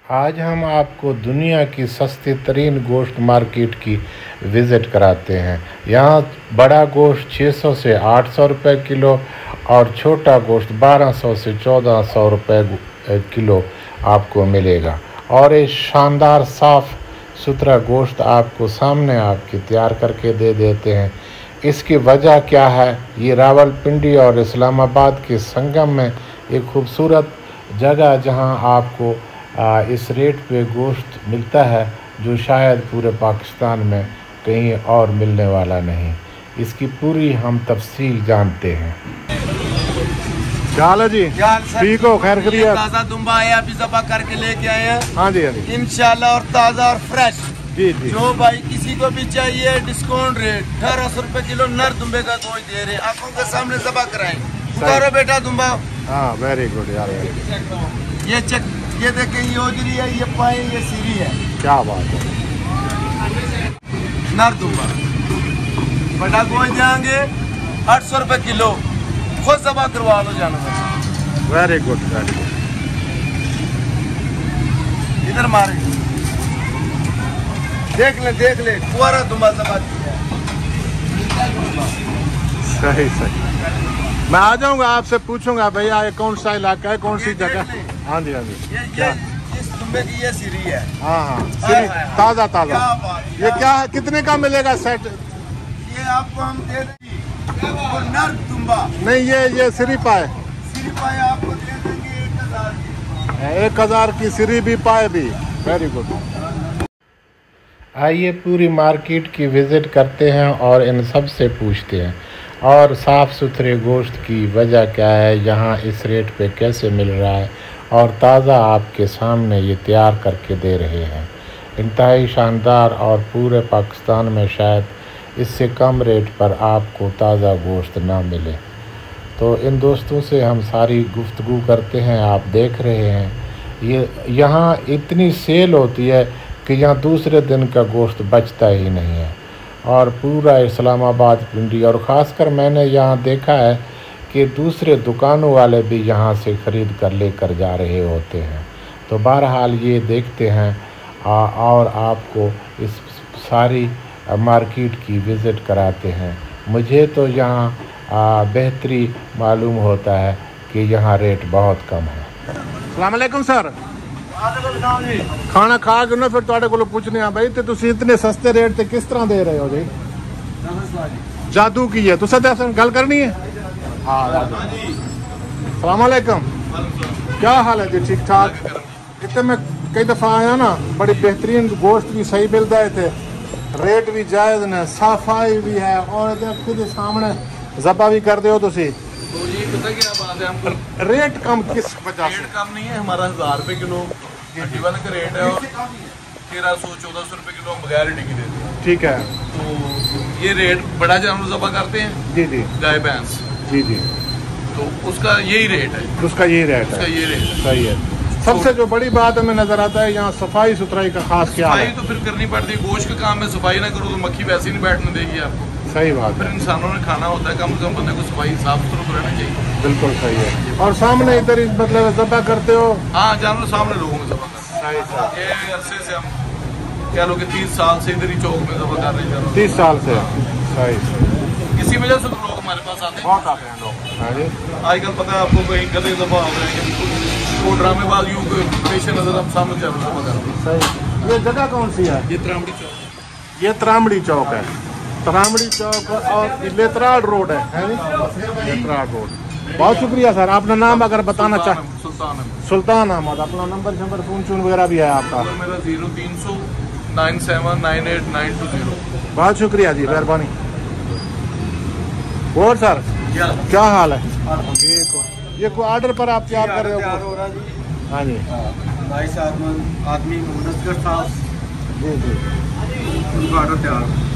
आज हम आपको दुनिया की सस्ती तरीन गोश्त मार्केट की विज़िट कराते हैं। यहाँ बड़ा गोश्त 600 से 800 रुपये किलो और छोटा गोश्त 1200 से 1400 रुपये किलो आपको मिलेगा। और ये शानदार साफ़ सुथरा गोश्त आपको सामने आपके तैयार करके दे देते हैं। इसकी वजह क्या है? ये रावलपिंडी और इस्लामाबाद के संगम में एक खूबसूरत जगह जहां आपको इस रेट पे गोश्त मिलता है जो शायद पूरे पाकिस्तान में कहीं और मिलने वाला नहीं। इसकी पूरी हम तफसील जानते हैं। क्या हाल है जी? ठीक हो? खैर खैरियत? ताज़ा दुम्बा है, अभी ज़बा करके लेके आए हैं। हाँ जी, हाँ जी, इंशाल्लाह, और ताज़ा और फ्रेश। जी जी। जो भाई किसी को भी चाहिए डिस्काउंट रेट 1800 रुपए किलो नर दुम्बे का गोश्त दे रहे हैं। आंखों के सामने ज़बा कराएं। उतारो बेटा दुम्बा। हाँ, वेरी गुड यार। ये चेक, ये देखें, ये ओजरी है, ये पाए, ये सीरी है। क्या बात है। नर दुम्बा बड़ा गोश्त जाएंगे 800 रुपए किलो। खुद ज़बा करवा लो जानवर। Very good, very good. इधर मारे, देख ले पूरा दुम्बा ज़बा किया है। सही सही। मैं आ जाऊंगा, आपसे पूछूंगा भैया ये कौन सा इलाका है, कौन सी जगह? हाँ जी, हाँ जी। ये इस दुम्बे की ये सीरी है। हाँ हाँ, ताज़ा ताज़ा। ये क्या है, कितने का मिलेगा सेट? ये आपको हम दे देंगे वो नर दुम्बा। नहीं, ये सिरी पाए आपको दे देंगे 1000 की। 1000 की सिरी भी पाए भी। Very good. आइए पूरी मार्केट की विज़िट करते हैं और इन सब से पूछते हैं और साफ़ सुथरे गोश्त की वजह क्या है, यहाँ इस रेट पे कैसे मिल रहा है और ताज़ा आपके सामने ये तैयार करके दे रहे हैं। इंतहाई शानदार और पूरे पाकिस्तान में शायद इससे कम रेट पर आपको ताज़ा गोश्त ना मिले। तो इन दोस्तों से हम सारी गुफ्तगू करते हैं। आप देख रहे हैं ये यहाँ इतनी सेल होती है कि यहाँ दूसरे दिन का गोश्त बचता ही नहीं है। और पूरा इस्लामाबाद पिंडी और ख़ासकर मैंने यहाँ देखा है कि दूसरे दुकानों वाले भी यहाँ से ख़रीद कर लेकर जा रहे होते हैं। तो बहरहाल ये देखते हैं और आपको इस सारी मार्केट की विज़िट कराते हैं। मुझे तो यहाँ बेहतरी मालूम होता है कि यहाँ रेट बहुत कम है। अस्सलाम वालेकुम सर। खाना खा के ना फिर तुहाडे कोलों पूछने आ भाई, ते तुसीं इतने सस्ते रेट ते किस तरह दे रहे हो जी? जादू की है। तुसें ते असें गल करनी है? हाँ, अस्सलाम वालेकुम। क्या हाल है जी? ठीक ठाक। इतने मैं कई दफ़ा आया ना, बड़ी बेहतरीन गोश्त भी सही मिलता है इतने, रेट भी जायज़ ने, सफाई भी है और खुद सामने ज़बा भी कर दो तुसीं। तो ये पता क्या बात है, हमको रेट कम किस वजह से? रेट कम नहीं है हमारा, 1000 रुपए किलो जीवन का रेट है और 1300-1400 रुपए किलो हम बगैर टिकी देते हैं। ठीक है। तो ये रेट बड़ा जानवर ज़बा करते हैं, जी जी, गाय भैंस, जी जी, तो उसका यही रेट है। उसका यही रेट है। ये रेट है। सही है। सबसे जो बड़ी बात हमें नजर आता है यहाँ सफाई सुथराई का खास ख्याल है। सफाई तो फिर करनी पड़ती है, गोश्त का काम है, सफाई ना करो तो मक्खी वैसे ही नहीं बैठने देगी आपको। सही बात फिर है। इंसानों ने खाना होता है, कम से कम बंदे को सफाई साफ सुथरा रहना चाहिए। बिल्कुल सही है। और सामने इधर मतलब ज़बा करते हो? हाँ, जानवर सामने लोगों में ज़बा करते हैं। ये अरसे से हम कह लो कि 30 साल से इधर ही चौक में ज़बा कर रहे हैं। 30 साल से। सही। इसी वजह से तो लोग हमारे पास आते हैं, बहुत आते हैं लोग। हाँ जी। आजकल पता है आपको, कहीं गधे ज़बा हो रहे हैं, वो ड्रामेबाजियों को पेश नजर हम सामने ज़बा करते हैं। सही। ये जगह कौन सी है? ये त्रामड़ी चौक। ये त्रामड़ी चौक है। त्रामड़ी चौक और लेतराड़ रोड है नी? लेतराड़ रोड। बहुत शुक्रिया सर। अपना नाम अगर बताना चाहें? सुल्तान अहमद। अपना नंबर फोन वगैरह भी है आपका? मेरा 0300 9798 920। बहुत शुक्रिया जी, मेहरबानी। और सर क्या हाल है? ठीक हो? ये कोई ऑर्डर पर आप तैयार कर रहे हो? हाँ जी। भाई साहब आदमी मुनस्कर साहब जी जी, उनका ऑर्डर तैयार।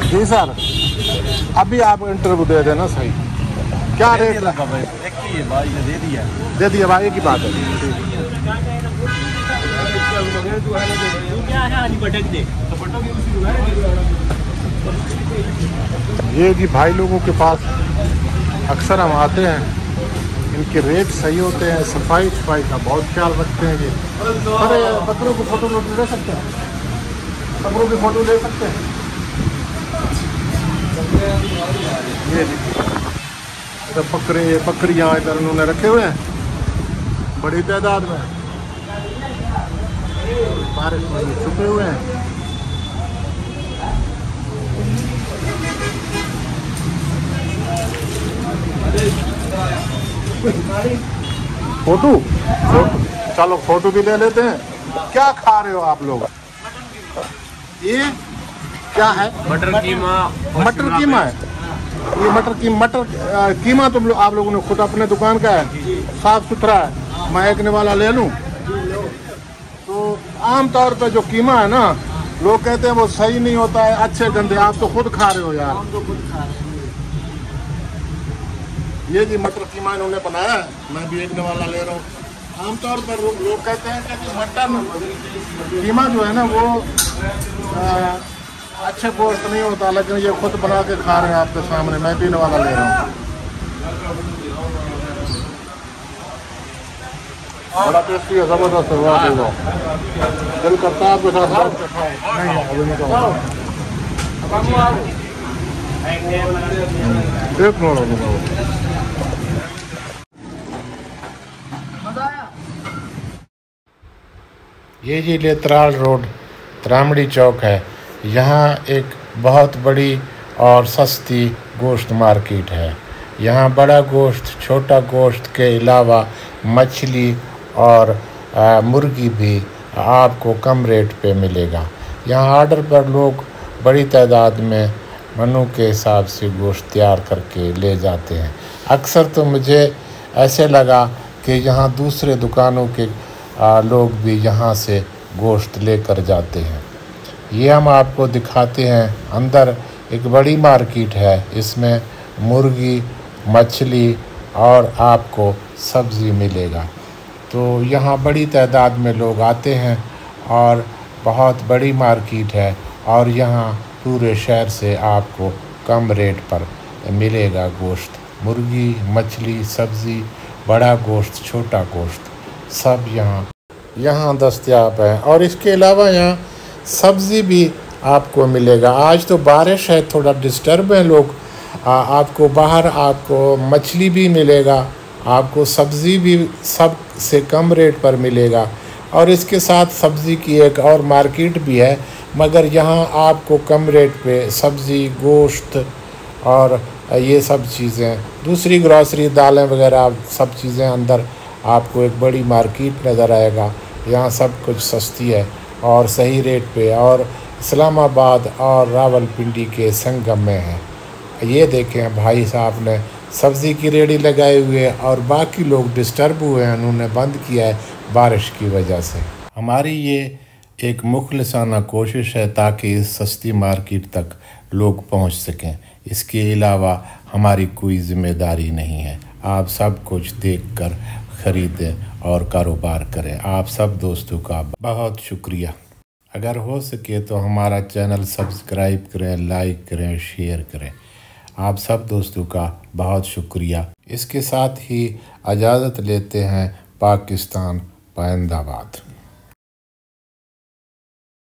जी सर, अभी आप इंटरव्यू दे देना। सही। क्या रेट लगा भाई? भाई ने दे दिया भाई की बात है। ये जी भाई लोगों के पास अक्सर हम आते हैं, इनके रेट सही होते हैं, सफाई का बहुत ख्याल रखते हैं ये। अरे बकरों की फ़ोटो ले सकते हैं, बकरों की फ़ोटो ले सकते हैं। ये इधर बकरियाँ इधर उन्होंने रखे हुए हैं बड़ी तादाद में, बारिश में छुपे हुए हैं। फोटो चलो फोटो भी ले लेते हैं। क्या खा रहे हो आप लोग? ये क्या है? मटर कीमा। मटर कीमा है ये? मटर कीमा तुम लोग आप लोगों ने खुद अपने दुकान का है, साफ सुथरा है, महकने वाला ले लूं? तो आम तौर पे जो कीमा है ना, लोग कहते हैं वो सही नहीं होता है, अच्छे गंदे। आप तो खुद खा रहे हो यार। ये जी मटर कीमा इन्होंने बनाया है, मैं भी एक वाला ले रहा हूँ। आमतौर पर लोग कहते हैं कि मटर कीमा जो है ना वो अच्छे गोश्त नहीं होता, लेकिन ये खुद बना के खा रहे हैं आपके सामने। मैं भी वाला ले रहा हूँ। बड़ा टेस्टी है, जबरदस्त है। दिल करता है आपके साथ नहीं अभी नहीं खाओ। एक ये जी लेतराल रोड त्रामड़ी चौक है। यहाँ एक बहुत बड़ी और सस्ती गोश्त मार्केट है। यहाँ बड़ा गोश्त, छोटा गोश्त के अलावा मछली और मुर्गी भी आपको कम रेट पे मिलेगा। यहाँ ऑर्डर पर लोग बड़ी तादाद में मेनू के हिसाब से गोश्त तैयार करके ले जाते हैं। अक्सर तो मुझे ऐसे लगा कि यहाँ दूसरे दुकानों के लोग भी यहाँ से गोश्त लेकर जाते हैं। ये हम आपको दिखाते हैं। अंदर एक बड़ी मार्केट है, इसमें मुर्गी, मछली और आपको सब्ज़ी मिलेगा। तो यहाँ बड़ी तादाद में लोग आते हैं और बहुत बड़ी मार्केट है और यहाँ पूरे शहर से आपको कम रेट पर मिलेगा गोश्त। मुर्गी, मछली, सब्ज़ी, बड़ा गोश्त, छोटा गोश्त सब यहाँ दस्तयाब है। और इसके अलावा यहाँ सब्ज़ी भी आपको मिलेगा। आज तो बारिश है, थोड़ा डिस्टर्ब है लोग। आपको बाहर आपको मछली भी मिलेगा, आपको सब्ज़ी भी सब से कम रेट पर मिलेगा। और इसके साथ सब्ज़ी की एक और मार्केट भी है, मगर यहाँ आपको कम रेट पे सब्ज़ी, गोश्त और ये सब चीज़ें, दूसरी ग्रॉसरी, दालें वगैरह सब चीज़ें अंदर आपको एक बड़ी मार्केट नज़र आएगा। यहाँ सब कुछ सस्ती है और सही रेट पे, और इस्लामाबाद और रावलपिंडी के संगम में है। ये देखें भाई साहब ने सब्ज़ी की रेडी लगाई हुई है और बाकी लोग डिस्टर्ब हुए हैं, उन्होंने बंद किया है बारिश की वजह से। हमारी ये एक मुखलिसाना कोशिश है ताकि इस सस्ती मार्केट तक लोग पहुंच सकें। इसके अलावा हमारी कोई ज़िम्मेदारी नहीं है। आप सब कुछ देखकर ख़रीदें और कारोबार करें। आप सब दोस्तों का बहुत शुक्रिया। अगर हो सके तो हमारा चैनल सब्सक्राइब करें, लाइक करें, शेयर करें। आप सब दोस्तों का बहुत शुक्रिया। इसके साथ ही इजाज़त लेते हैं। पाकिस्तान जिंदाबाद।